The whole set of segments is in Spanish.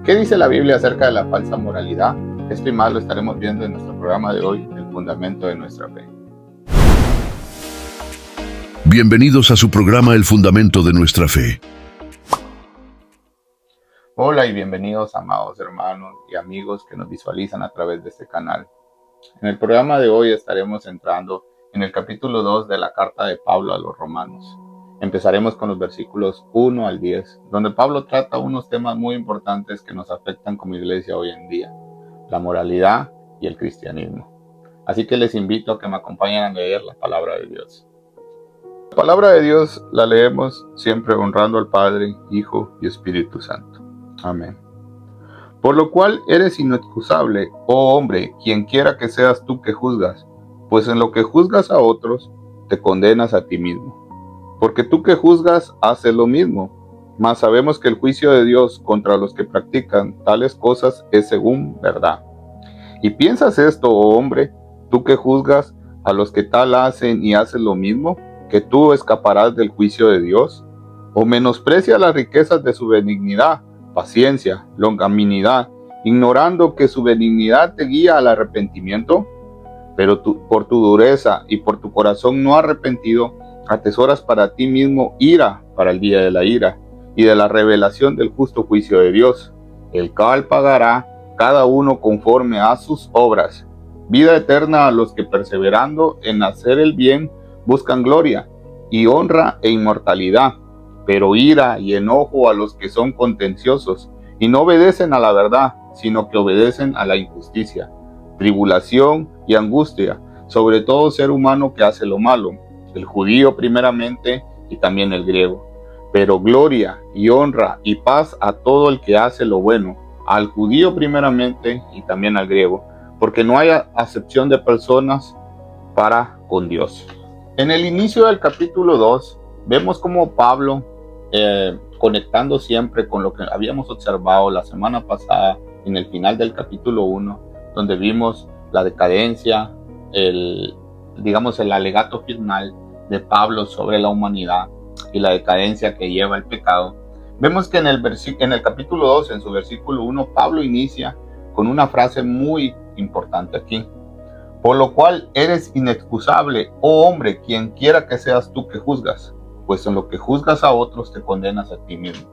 ¿Qué dice la Biblia acerca de la falsa moralidad? Esto y más lo estaremos viendo en nuestro programa de hoy, El Fundamento de Nuestra Fe. Bienvenidos a su programa El Fundamento de Nuestra Fe. Hola y bienvenidos, amados hermanos y amigos que nos visualizan a través de este canal. En el programa de hoy estaremos entrando en el capítulo 2 de la carta de Pablo a los Romanos. Empezaremos con los versículos 1 al 10, donde Pablo trata unos temas muy importantes que nos afectan como iglesia hoy en día: la moralidad y el cristianismo. Así que les invito a que me acompañen a leer la palabra de Dios. La palabra de Dios la leemos siempre honrando al Padre, Hijo y Espíritu Santo. Amén. Por lo cual eres inexcusable, oh hombre, quien quiera que seas tú que juzgas, pues en lo que juzgas a otros, te condenas a ti mismo. Porque tú que juzgas haces lo mismo, mas sabemos que el juicio de Dios contra los que practican tales cosas es según verdad. ¿Y piensas esto, oh hombre, tú que juzgas a los que tal hacen y haces lo mismo, que tú escaparás del juicio de Dios? ¿O menosprecia las riquezas de su benignidad, paciencia, longanimidad, ignorando que su benignidad te guía al arrepentimiento? Pero tú, por tu dureza y por tu corazón no arrepentido, atesoras para ti mismo ira para el día de la ira y de la revelación del justo juicio de Dios, el cual pagará cada uno conforme a sus obras. Vida eterna a los que perseverando en hacer el bien buscan gloria y honra e inmortalidad, pero ira y enojo a los que son contenciosos y no obedecen a la verdad, sino que obedecen a la injusticia, tribulación y angustia sobre todo ser humano que hace lo malo, el judío primeramente y también el griego, pero gloria y honra y paz a todo el que hace lo bueno, al judío primeramente y también al griego, porque no hay acepción de personas para con Dios. En el inicio del capítulo 2 vemos como Pablo, conectando siempre con lo que habíamos observado la semana pasada en el final del capítulo 1, donde vimos la decadencia, el alegato final de Pablo sobre la humanidad y la decadencia que lleva el pecado. Vemos que en el capítulo 2, en su versículo 1, Pablo inicia con una frase muy importante aquí. Por lo cual eres inexcusable, oh hombre, quien quiera que seas tú que juzgas, pues en lo que juzgas a otros te condenas a ti mismo.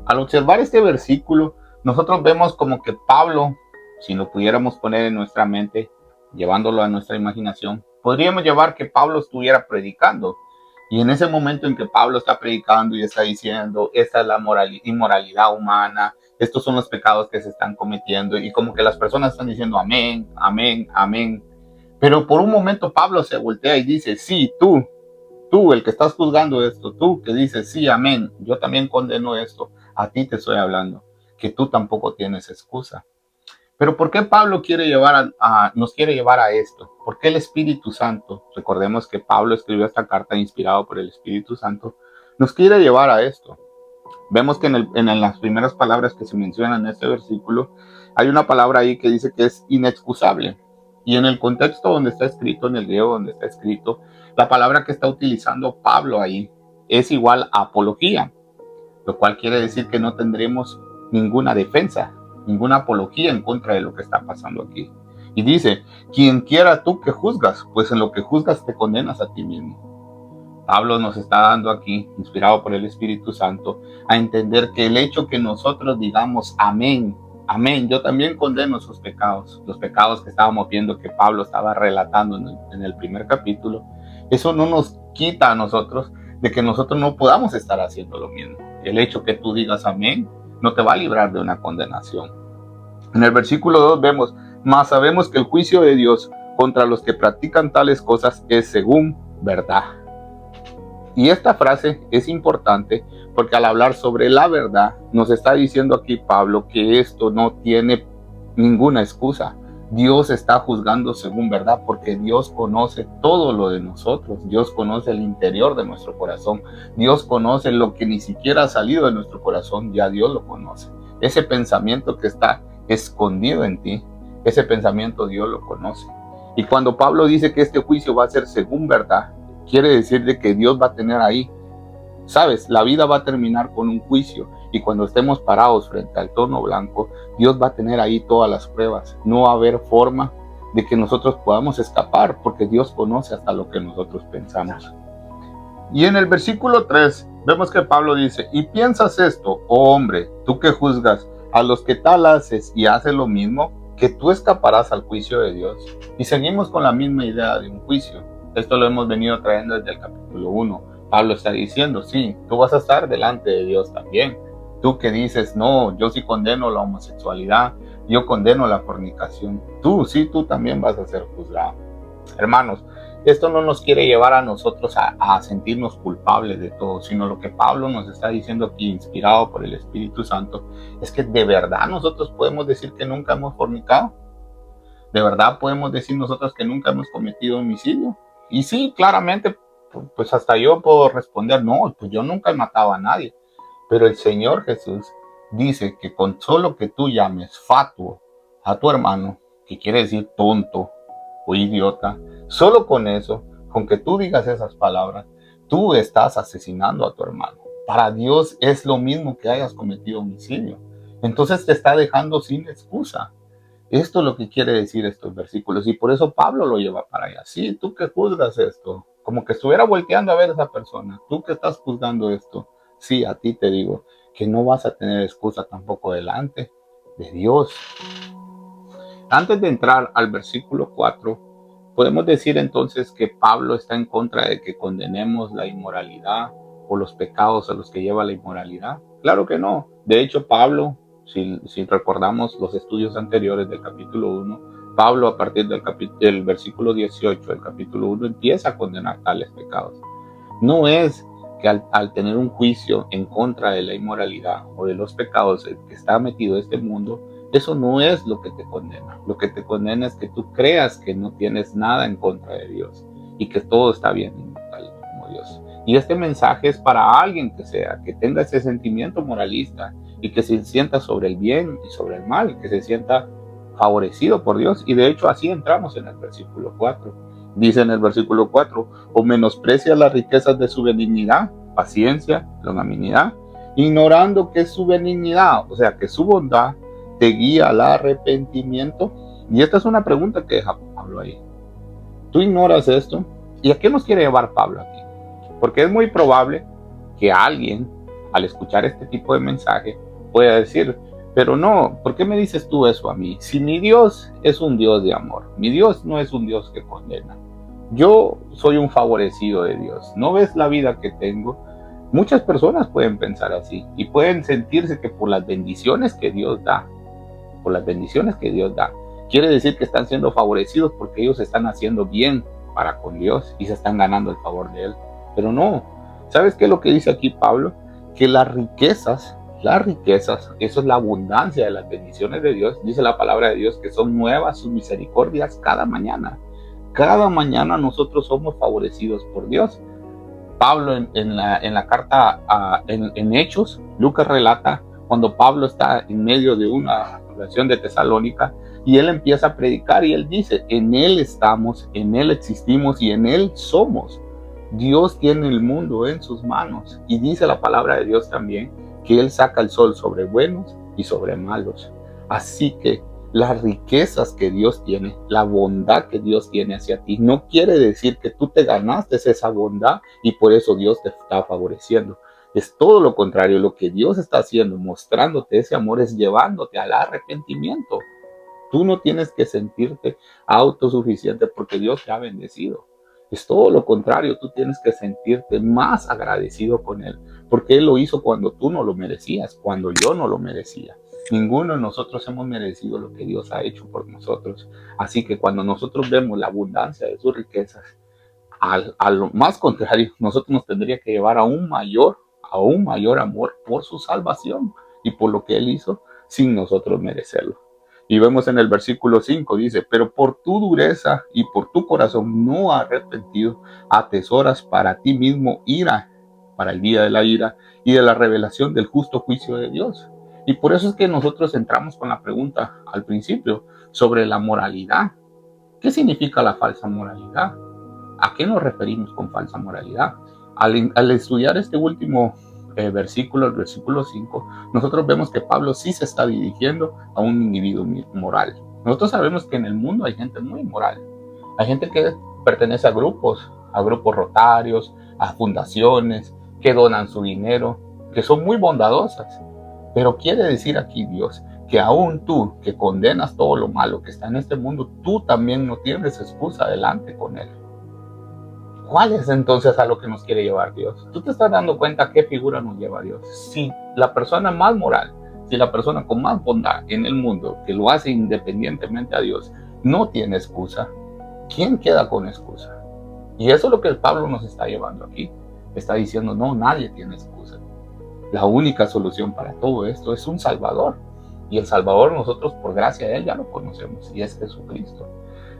Al observar este versículo, nosotros vemos como que Pablo, si lo pudiéramos poner en nuestra mente, llevándolo a nuestra imaginación, podríamos llevar que Pablo estuviera predicando. Y en ese momento en que Pablo está predicando y está diciendo, esta es la inmoralidad humana, estos son los pecados que se están cometiendo, y como que las personas están diciendo amén, amén, amén. Pero por un momento Pablo se voltea y dice, sí, tú el que estás juzgando esto, tú que dices, sí, amén, yo también condeno esto, a ti te estoy hablando, que tú tampoco tienes excusa. Pero ¿por qué Pablo nos quiere llevar a esto? ¿Por qué el Espíritu Santo? Recordemos que Pablo escribió esta carta inspirado por el Espíritu Santo. Nos quiere llevar a esto. Vemos que en las primeras palabras que se mencionan en este versículo, hay una palabra ahí que dice que es inexcusable. Y en el contexto donde está escrito, en el griego donde está escrito, la palabra que está utilizando Pablo ahí es igual a apología, lo cual quiere decir que no tendremos ninguna defensa, ninguna apología en contra de lo que está pasando aquí. Y dice, quien quiera tú que juzgas, pues en lo que juzgas te condenas a ti mismo. Pablo nos está dando aquí, inspirado por el Espíritu Santo, a entender que el hecho que nosotros digamos amén, amén, yo también condeno esos pecados, los pecados que estábamos viendo que Pablo estaba relatando en el primer capítulo, eso no nos quita a nosotros de que nosotros no podamos estar haciendo lo mismo. El hecho que tú digas amén no te va a librar de una condenación. En el versículo 2 vemos, mas sabemos que el juicio de Dios contra los que practican tales cosas es según verdad. Y esta frase es importante porque al hablar sobre la verdad, nos está diciendo aquí Pablo que esto no tiene ninguna excusa. Dios está juzgando según verdad porque Dios conoce todo lo de nosotros. Dios conoce el interior de nuestro corazón. Dios conoce lo que ni siquiera ha salido de nuestro corazón, ya Dios lo conoce. Ese pensamiento que está escondido en ti, ese pensamiento Dios lo conoce. Y cuando Pablo dice que este juicio va a ser según verdad, quiere decir de que Dios va a tener ahí, sabes, la vida va a terminar con un juicio Y cuando estemos parados frente al trono blanco, Dios va a tener ahí todas las pruebas. No va a haber forma de que nosotros podamos escapar, porque Dios conoce hasta lo que nosotros pensamos. Y en el versículo 3 vemos que Pablo dice: y piensas esto, oh hombre, tú que juzgas a los que tal haces y haces lo mismo, que tú escaparás al juicio de Dios. Y seguimos con la misma idea de un juicio. Esto lo hemos venido trayendo desde el capítulo 1. Pablo está diciendo: sí, tú vas a estar delante de Dios también. Tú que dices: no, yo sí condeno la homosexualidad, yo condeno la fornicación. Tú también vas a ser juzgado. Hermanos, esto no nos quiere llevar a nosotros a sentirnos culpables de todo, sino lo que Pablo nos está diciendo aquí, inspirado por el Espíritu Santo, es que de verdad nosotros podemos decir que nunca hemos fornicado. De verdad podemos decir nosotros que nunca hemos cometido homicidio. Y sí, claramente, pues hasta yo puedo responder: no, pues yo nunca he matado a nadie. Pero el Señor Jesús dice que con solo que tú llames fatuo a tu hermano, que quiere decir tonto o idiota, solo con eso, con que tú digas esas palabras, tú estás asesinando a tu hermano. Para Dios es lo mismo que hayas cometido homicidio. Entonces te está dejando sin excusa. Esto es lo que quiere decir estos versículos, y por eso Pablo lo lleva para allá. Sí, tú que juzgas esto, como que estuviera volteando a ver a esa persona, tú que estás juzgando esto, sí, a ti te digo que no vas a tener excusa tampoco delante de Dios. Antes de entrar al versículo 4, podemos decir entonces que Pablo está en contra de que condenemos la inmoralidad o los pecados a los que lleva la inmoralidad. Claro que no. De hecho, Pablo, si recordamos los estudios anteriores del capítulo 1, Pablo a partir del versículo 18 del capítulo 1 empieza a condenar tales pecados. No es que al tener un juicio en contra de la inmoralidad o de los pecados que está metido este mundo, eso no es lo que te condena. Lo que te condena es que tú creas que no tienes nada en contra de Dios y que todo está bien tal como Dios. Y este mensaje es para alguien que tenga ese sentimiento moralista y que se sienta sobre el bien y sobre el mal, que se sienta favorecido por Dios. Y de hecho así entramos en el versículo 4. Dice en el versículo 4: o menosprecia las riquezas de su benignidad, paciencia, longanimidad, ignorando que su benignidad, o sea, que su bondad, te guía al arrepentimiento. Y esta es una pregunta que deja Pablo ahí. ¿Tú ignoras esto? ¿Y a qué nos quiere llevar Pablo aquí? Porque es muy probable que alguien, al escuchar este tipo de mensaje, pueda decir: pero no, ¿por qué me dices tú eso a mí? Si mi Dios es un Dios de amor, mi Dios no es un Dios que condena. Yo soy un favorecido de Dios. ¿No ves la vida que tengo? Muchas personas pueden pensar así y pueden sentirse que por las bendiciones que Dios da, quiere decir que están siendo favorecidos porque ellos están haciendo bien para con Dios y se están ganando el favor de Él. Pero no. ¿Sabes qué es lo que dice aquí Pablo? Que las riquezas, eso es la abundancia de las bendiciones de Dios. Dice la palabra de Dios que son nuevas sus misericordias cada mañana. Cada mañana nosotros somos favorecidos por Dios. Pablo en la carta en Hechos, Lucas relata cuando Pablo está en medio de una población de Tesalónica y él empieza a predicar y él dice: en Él estamos, en Él existimos y en Él somos. Dios tiene el mundo en sus manos, y dice la palabra de Dios también que Él saca el sol sobre buenos y sobre malos. Así que las riquezas que Dios tiene, la bondad que Dios tiene hacia ti, no quiere decir que tú te ganaste esa bondad y por eso Dios te está favoreciendo. Es todo lo contrario. Lo que Dios está haciendo, mostrándote ese amor, es llevándote al arrepentimiento. Tú no tienes que sentirte autosuficiente porque Dios te ha bendecido. Es todo lo contrario. Tú tienes que sentirte más agradecido con Él, porque Él lo hizo cuando tú no lo merecías, cuando yo no lo merecía. Ninguno de nosotros hemos merecido lo que Dios ha hecho por nosotros. Así que cuando nosotros vemos la abundancia de sus riquezas, a lo más contrario, nosotros nos tendría que llevar a un mayor amor por su salvación y por lo que Él hizo sin nosotros merecerlo. Y vemos en el versículo 5, dice: pero por tu dureza y por tu corazón no arrepentido, atesoras para ti mismo ira, para el día de la ira y de la revelación del justo juicio de Dios. Y por eso es que nosotros entramos con la pregunta al principio sobre la moralidad. ¿Qué significa la falsa moralidad? ¿A qué nos referimos con falsa moralidad? Al estudiar este último versículo, el versículo 5, nosotros vemos que Pablo sí se está dirigiendo a un individuo moral. Nosotros sabemos que en el mundo hay gente muy moral. Hay gente que pertenece a grupos rotarios, a fundaciones, que donan su dinero, que son muy bondadosas. Pero quiere decir aquí Dios que aún tú, que condenas todo lo malo que está en este mundo, tú también no tienes excusa delante con Él. ¿Cuál es entonces a lo que nos quiere llevar Dios? Tú te estás dando cuenta a qué figura nos lleva Dios. Si la persona más moral, si la persona con más bondad en el mundo, que lo hace independientemente a Dios, no tiene excusa, ¿quién queda con excusa? Y eso es lo que el Pablo nos está llevando aquí. Está diciendo, no, nadie tiene excusa. La única solución para todo esto es un Salvador. Y el Salvador nosotros por gracia de Él ya lo conocemos, y es Jesucristo.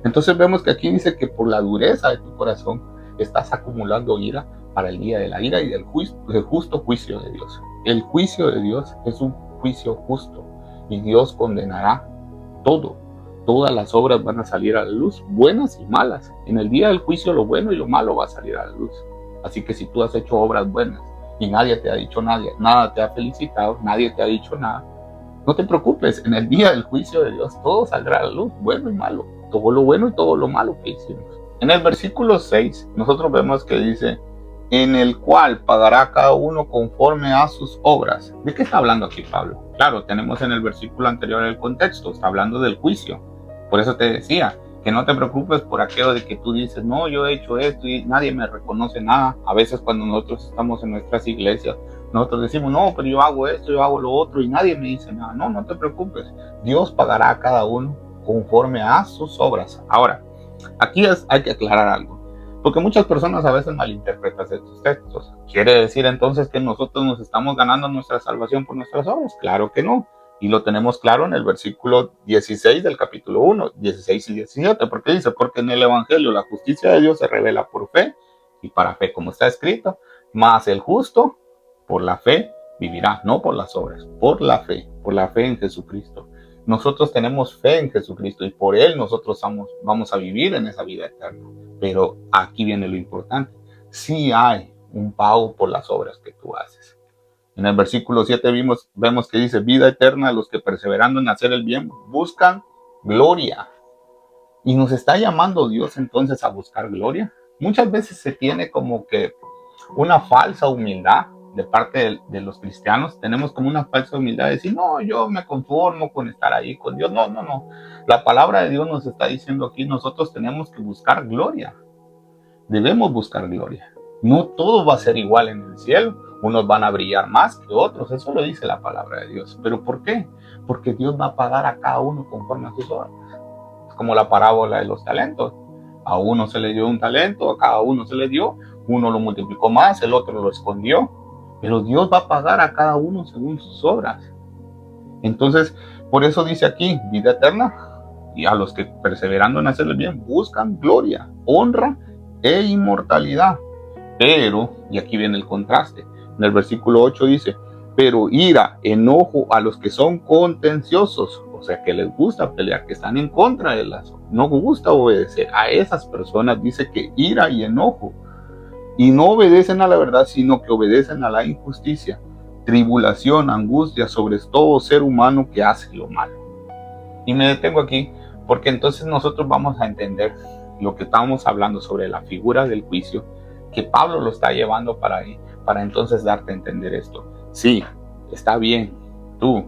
Entonces vemos que aquí dice que por la dureza de tu corazón estás acumulando ira para el día de la ira y del justo juicio de Dios. El juicio de Dios es un juicio justo y Dios condenará todo. Todas las obras van a salir a la luz, buenas y malas. En el día del juicio lo bueno y lo malo va a salir a la luz. Así que si tú has hecho obras buenas y nadie te ha dicho nada te ha felicitado, nadie te ha dicho nada, no te preocupes, en el día del juicio de Dios todo saldrá a la luz, bueno y malo, todo lo bueno y todo lo malo que hicimos. En el versículo 6 nosotros vemos que dice, en el cual pagará cada uno conforme a sus obras. ¿De qué está hablando aquí Pablo? Claro, tenemos en el versículo anterior el contexto, está hablando del juicio. Por eso te decía, que no te preocupes por aquello de que tú dices, no, yo he hecho esto y nadie me reconoce nada. A veces cuando nosotros estamos en nuestras iglesias, nosotros decimos, no, pero yo hago esto, yo hago lo otro y nadie me dice nada. No, no te preocupes. Dios pagará a cada uno conforme a sus obras. Ahora, aquí hay que aclarar algo, porque muchas personas a veces malinterpretan estos textos. ¿Quiere decir entonces que nosotros nos estamos ganando nuestra salvación por nuestras obras? Claro que no. Y lo tenemos claro en el versículo 16 del capítulo 1, 16 y 17, porque dice, porque en el Evangelio la justicia de Dios se revela por fe y para fe, como está escrito, mas el justo por la fe vivirá, no por las obras, por la fe en Jesucristo. Nosotros tenemos fe en Jesucristo y por Él nosotros vamos a vivir en esa vida eterna. Pero aquí viene lo importante, sí hay un pago por las obras que tú haces. En el versículo 7 vemos que dice, vida eterna a los que perseverando en hacer el bien buscan gloria. Y nos está llamando Dios entonces a buscar gloria. Muchas veces se tiene como que una falsa humildad de parte de los cristianos. Tenemos como una falsa humildad de decir, no, yo me conformo con estar ahí con Dios. No, no, no. La palabra de Dios nos está diciendo aquí, nosotros tenemos que buscar gloria. Debemos buscar gloria. No todo va a ser igual en el cielo. Unos van a brillar más que otros. Eso lo dice la palabra de Dios. ¿Pero por qué? Porque Dios va a pagar a cada uno conforme a sus obras. Es como la parábola de los talentos. A uno se le dio un talento, a cada uno se le dio. Uno lo multiplicó más, el otro lo escondió. Pero Dios va a pagar a cada uno según sus obras. Entonces, por eso dice aquí, vida eterna. Y a los que perseverando en hacer el bien buscan gloria, honra e inmortalidad. Pero, y aquí viene el contraste, en el versículo 8 dice, pero ira, enojo a los que son contenciosos, o sea que les gusta pelear, que están en contra de las, no gusta obedecer. A esas personas dice que ira y enojo, y no obedecen a la verdad, sino que obedecen a la injusticia, tribulación, angustia sobre todo ser humano que hace lo malo. Y me detengo aquí, porque entonces nosotros vamos a entender lo que estamos hablando sobre la figura del juicio, que Pablo lo está llevando para ahí, para entonces darte a entender esto. Sí, está bien, tú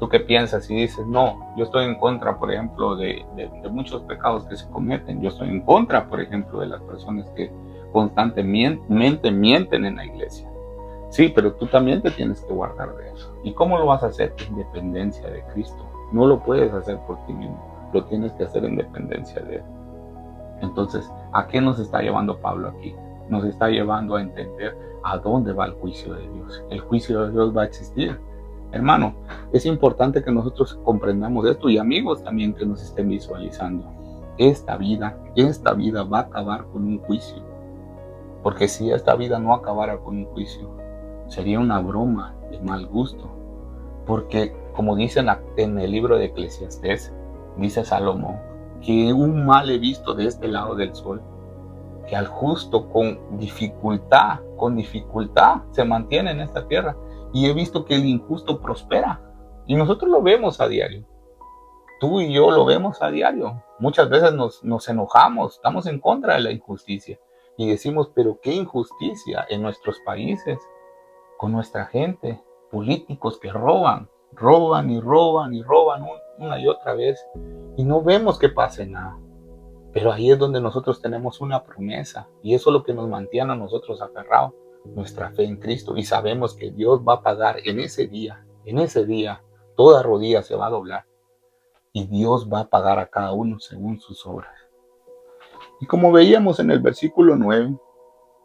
que piensas y dices, no, yo estoy en contra, por ejemplo, de muchos pecados que se cometen. Yo estoy en contra, por ejemplo, de las personas que constantemente mienten en la iglesia. Sí, pero tú también te tienes que guardar de eso. ¿Y cómo lo vas a hacer? En dependencia de Cristo. No lo puedes hacer por ti mismo, lo tienes que hacer en dependencia de Él. Entonces, ¿a qué nos está llevando Pablo aquí? Nos está llevando a entender a dónde va el juicio de Dios. El juicio de Dios va a existir. Hermano, es importante que nosotros comprendamos esto, y amigos también que nos estén visualizando. Esta vida va a acabar con un juicio. Porque si esta vida no acabara con un juicio, sería una broma de mal gusto. Porque, como dice en el libro de Eclesiastés, dice Salomón, que un mal he visto de este lado del sol, que al justo con dificultad se mantiene en esta tierra. Y he visto que el injusto prospera. Y nosotros lo vemos a diario. Tú y yo lo vemos a diario. Muchas veces nos enojamos, estamos en contra de la injusticia. Y decimos, pero qué injusticia en nuestros países, con nuestra gente, políticos que roban una y otra vez. Y no vemos que pase nada. Pero ahí es donde nosotros tenemos una promesa. Y eso es lo que nos mantiene a nosotros aferrados. Nuestra fe en Cristo. Y sabemos que Dios va a pagar en ese día. Toda rodilla se va a doblar. Y Dios va a pagar a cada uno según sus obras. Y como veíamos en el versículo 9,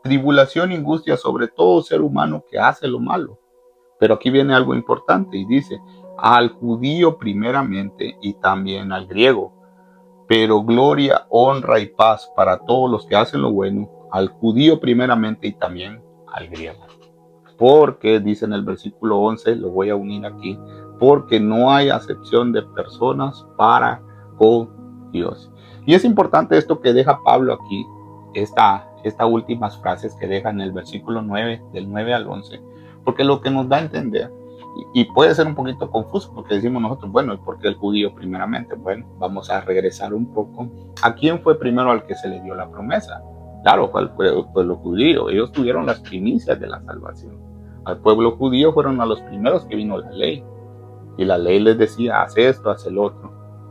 tribulación y angustia sobre todo ser humano que hace lo malo. Pero aquí viene algo importante y dice, al judío primeramente y también al griego. Pero gloria, honra y paz para todos los que hacen lo bueno, al judío primeramente y también al griego. Porque, dice en el versículo 11, lo voy a unir aquí, porque no hay acepción de personas para con Dios. Y es importante esto que deja Pablo aquí, estas últimas frases que deja en el versículo 9, del 9 al 11, porque lo que nos da a entender, y puede ser un poquito confuso, porque decimos nosotros, bueno, ¿por qué el judío primeramente? Bueno, vamos a regresar un poco. ¿A quién fue primero al que se le dio la promesa? Claro, fue al pueblo judío. Ellos tuvieron las primicias de la salvación. Al pueblo judío fueron a los primeros que vino la ley. Y la ley les decía, haz esto, haz el otro.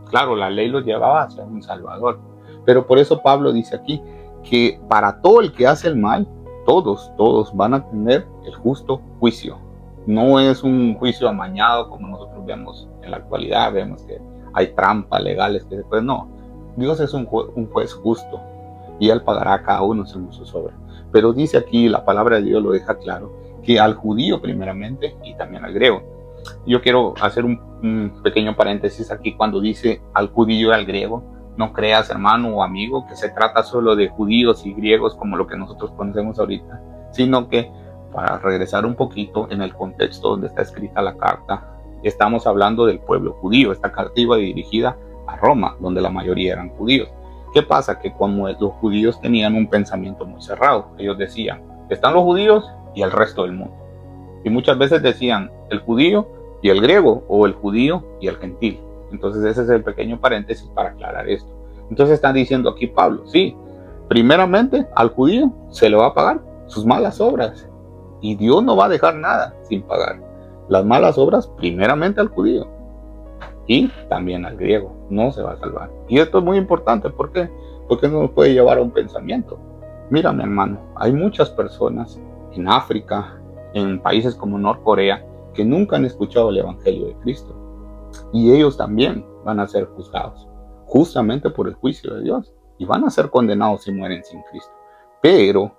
Claro, la ley los llevaba hacia un Salvador. Pero por eso Pablo dice aquí que para todo el que hace el mal, todos van a tener el justo juicio. No es un juicio amañado como nosotros vemos en la actualidad. Vemos que hay trampas legales que después no. Dios es un juez justo y Él pagará a cada uno según sus obras. Pero dice aquí, la palabra de Dios lo deja claro, que al judío primeramente y también al griego. Yo quiero hacer un pequeño paréntesis aquí cuando dice al judío y al griego. No creas, hermano o amigo, que se trata solo de judíos y griegos como lo que nosotros conocemos ahorita, sino que, para regresar un poquito en el contexto donde está escrita la carta, estamos hablando del pueblo judío. Esta carta iba dirigida a Roma, donde la mayoría eran judíos. ¿Qué pasa? Que como los judíos tenían un pensamiento muy cerrado, ellos decían, están los judíos y el resto del mundo. Y muchas veces decían el judío y el griego, o el judío y el gentil. Entonces ese es el pequeño paréntesis para aclarar esto. Entonces está diciendo aquí Pablo, sí, primeramente al judío se le va a pagar sus malas obras. Y Dios no va a dejar nada sin pagar. Las malas obras primeramente al judío y también al griego. No se va a salvar. Y esto es muy importante. ¿Por qué? Porque nos puede llevar a un pensamiento. Mira, mi hermano, hay muchas personas en África, en países como Norcorea, que nunca han escuchado el Evangelio de Cristo. Y ellos también van a ser juzgados, justamente por el juicio de Dios. Y van a ser condenados si mueren sin Cristo. Pero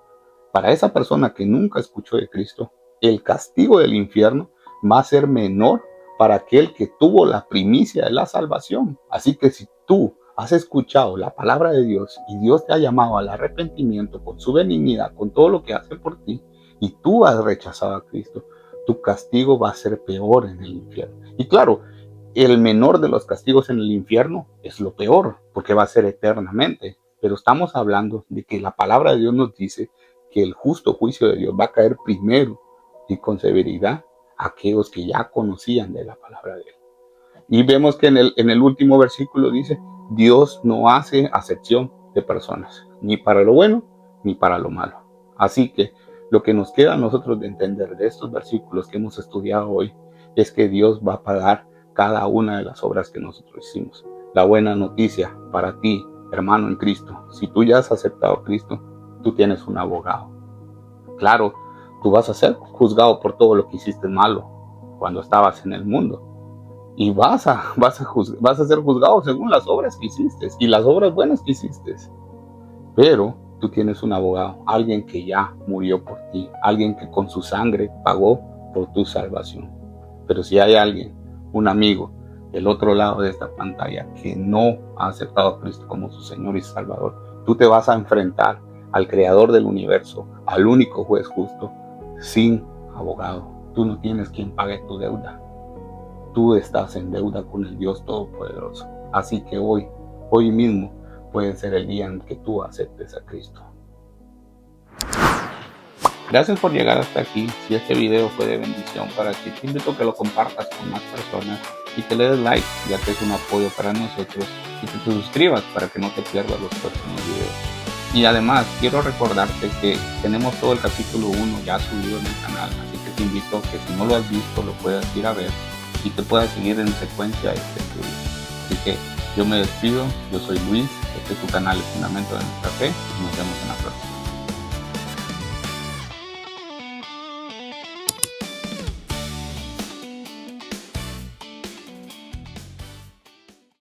para esa persona que nunca escuchó de Cristo, el castigo del infierno va a ser menor para aquel que tuvo la primicia de la salvación. Así que si tú has escuchado la palabra de Dios y Dios te ha llamado al arrepentimiento con su benignidad, con todo lo que hace por ti, y tú has rechazado a Cristo, tu castigo va a ser peor en el infierno. Y claro, el menor de los castigos en el infierno es lo peor, porque va a ser eternamente. Pero estamos hablando de que la palabra de Dios nos dice que el justo juicio de Dios va a caer primero y con severidad a aquellos que ya conocían de la palabra de Él. Y vemos que en el último versículo dice, Dios no hace acepción de personas, ni para lo bueno, ni para lo malo. Así que lo que nos queda a nosotros de entender de estos versículos que hemos estudiado hoy es que Dios va a pagar cada una de las obras que nosotros hicimos. La buena noticia para ti, hermano en Cristo, si tú ya has aceptado a Cristo, tú tienes un abogado. Claro, tú vas a ser juzgado por todo lo que hiciste malo cuando estabas en el mundo. Y vas a ser juzgado según las obras que hiciste y las obras buenas que hiciste. Pero tú tienes un abogado, alguien que ya murió por ti, alguien que con su sangre pagó por tu salvación. Pero si hay alguien, un amigo, del otro lado de esta pantalla, que no ha aceptado a Cristo como su Señor y Salvador, tú te vas a enfrentar al Creador del universo, al único juez justo, sin abogado. Tú no tienes quien pague tu deuda. Tú estás en deuda con el Dios Todopoderoso. Así que hoy mismo puede ser el día en que tú aceptes a Cristo. Gracias por llegar hasta aquí. Si este video fue de bendición para ti, te invito a que lo compartas con más personas y que le des like, ya que es un apoyo para nosotros, y que te suscribas para que no te pierdas los próximos videos. Y además, quiero recordarte que tenemos todo el capítulo 1 ya subido en el canal, así que te invito a que si no lo has visto, lo puedas ir a ver y te puedas seguir en secuencia este estudio. Así que yo me despido, yo soy Luis, este es tu canal El Fundamento de Nuestra Fe, y nos vemos en la próxima.